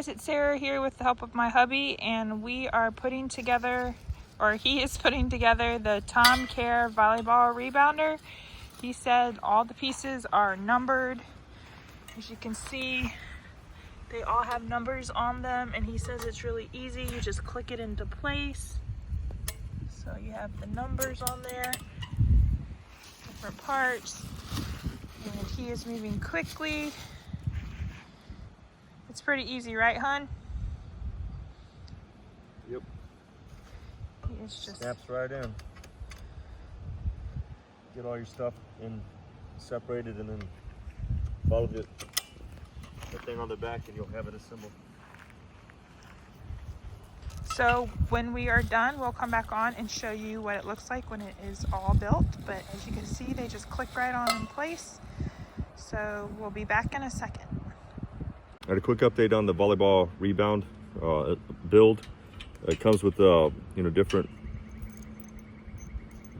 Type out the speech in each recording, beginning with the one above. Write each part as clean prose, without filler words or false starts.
guys, it's Sarah here with the help of my hubby, and we are putting together, or he is putting together, the Tom Care volleyball rebounder. He said all the pieces are numbered. As you can see, they all have numbers on them, and he says it's really easy. You just click it into place. So you have the numbers on there, different parts, and he is moving quickly. It's pretty easy, right, hun? Yep. He is just snaps right in. Get all your stuff in separated, and then follow the thing on the back, and you'll have it assembled. So when we are done, we'll come back on and show you what it looks like when it is all built. But as you can see, they just click right on in place. So we'll be back in a second. I had a quick update on the volleyball rebound build. It comes with different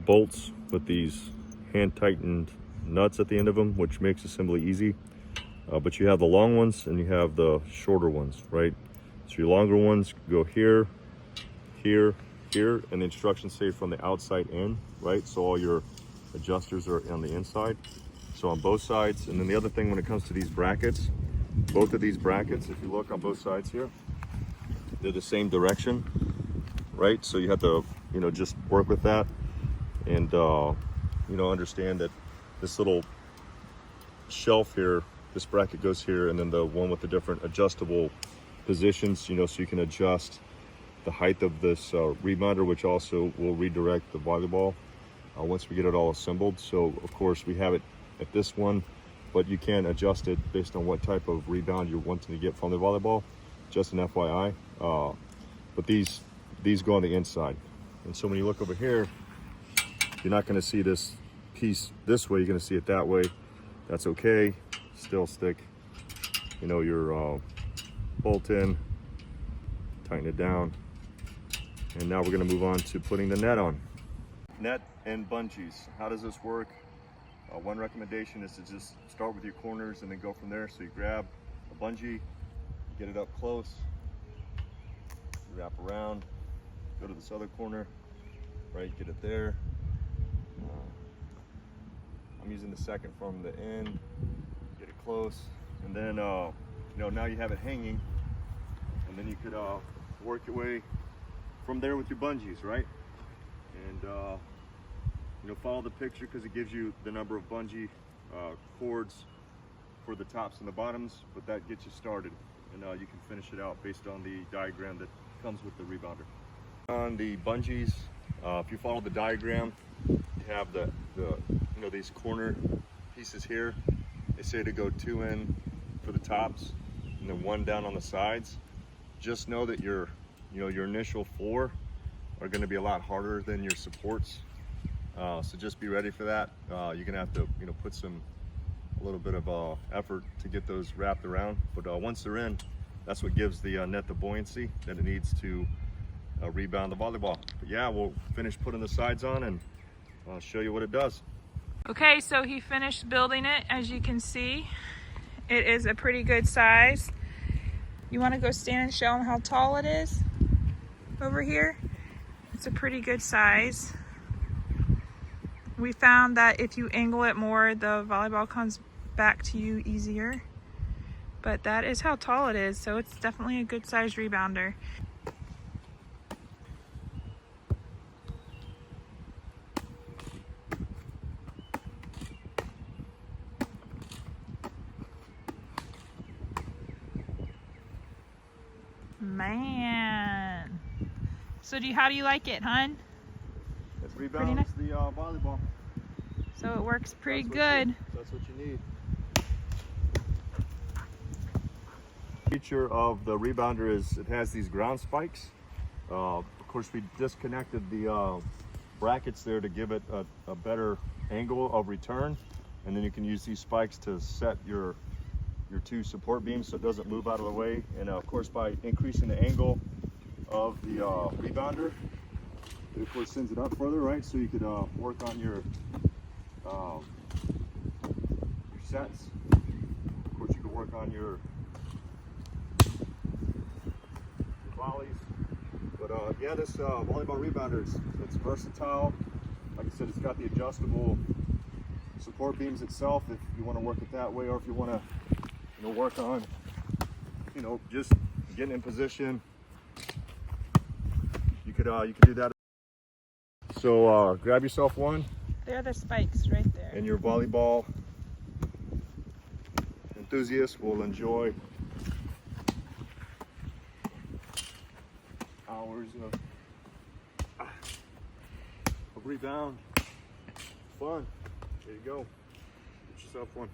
bolts with these hand tightened nuts at the end of them, which makes assembly easy. But you have the long ones and you have the shorter ones, right? So your longer ones go here, here, here, and the instructions say from the outside in, right? So all your adjusters are on the inside. So on both sides. And then the other thing when it comes to these brackets, both of these brackets, if you look on both sides here, they're the same direction, right? So you have to, just work with that and, understand that this little shelf here, this bracket goes here, and then the one with the different adjustable positions, so you can adjust the height of this rebounder, which also will redirect the volleyball once we get it all assembled. So of course we have it at this one, but you can adjust it based on what type of rebound you're wanting to get from the volleyball, just an FYI. But these go on the inside. And so when you look over here, you're not gonna see this piece this way, you're gonna see it that way. That's okay, still stick, your bolt in, tighten it down. And now we're gonna move on to putting the net on. Net and bungees, how does this work? One recommendation is to just start with your corners and then go from there. So you grab a bungee, get it up close, wrap around, go to this other corner, right, get it there. I'm using the second from the end, get it close, and then now you have it hanging, and then you could work your way from there with your bungees, right? And follow the picture because it gives you the number of bungee cords for the tops and the bottoms, but that gets you started, and you can finish it out based on the diagram that comes with the rebounder. On the bungees, if you follow the diagram, you have these corner pieces here. They say to go 2 in for the tops and then 1 down on the sides. Just know that your initial 4 are going to be a lot harder than your supports. So just be ready for that. You're gonna have to, put a little bit of effort to get those wrapped around. But once they're in, that's what gives the net the buoyancy that it needs to rebound the volleyball. But yeah, we'll finish putting the sides on and I'll show you what it does. Okay, so he finished building it. As you can see, it is a pretty good size. You want to go stand and show him how tall it is over here? It's a pretty good size. We found that if you angle it more, the volleyball comes back to you easier. But that is how tall it is, so it's definitely a good sized rebounder. Man. So how do you like it, hun? It rebounds the volleyball. So it works pretty good. That's what you need. Feature of the rebounder is it has these ground spikes. Of course, we disconnected the brackets there to give it a better angle of return, and then you can use these spikes to set your 2 support beams so it doesn't move out of the way. And of course, by increasing the angle of the rebounder, it of course sends it up further, right? So you could work on your sets. Of course, you could work on your volleys. But yeah, this volleyball rebounder, it's versatile. Like I said, it's got the adjustable support beams itself if you want to work it that way, or if you want to, you know, work on, you know, just getting in position. You could do that. So grab yourself one. There are the spikes right there. And your volleyball enthusiasts will enjoy hours of rebound. Fun. There you go. Get yourself one.